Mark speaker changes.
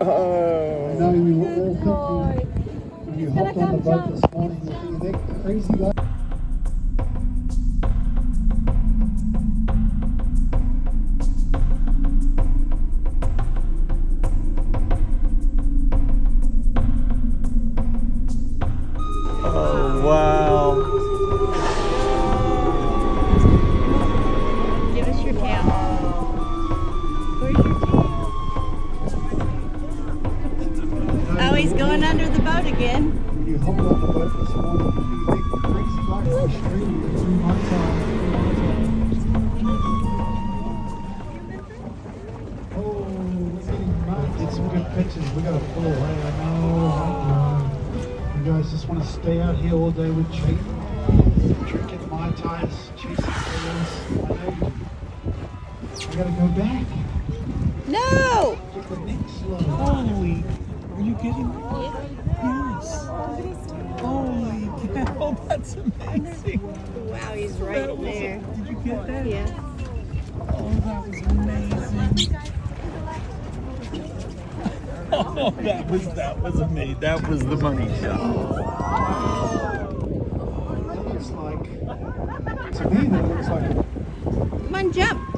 Speaker 1: Oh.
Speaker 2: I know you were all thinking when you hopped on the boat this morning, you're thinking that crazy guy.
Speaker 1: Oh, wow.
Speaker 3: Give us your tail. Where's your tail? Oh, he's going under the boat again.
Speaker 2: When you hopped on the boat this morning, you're thinking that crazy guy on the stream, you're doing my time. Oh, we're getting mud. Get some good pictures. We got to pull away. I know. You guys just want to stay out here all day with Chase, drinking Mai Tais, chasing tails. I know you do. We got to go back.
Speaker 3: No!
Speaker 2: Get the next load.
Speaker 1: Holy. Are you kidding me? Yes. Holy cow. That's amazing.
Speaker 3: Wow, he's right
Speaker 1: That was
Speaker 3: there.
Speaker 1: Did you get that?
Speaker 3: Yeah.
Speaker 1: Oh, that was amazing. Oh, that was amazing. That was the money shot.
Speaker 2: That looks like, to me, that looks like
Speaker 3: Come on, jump.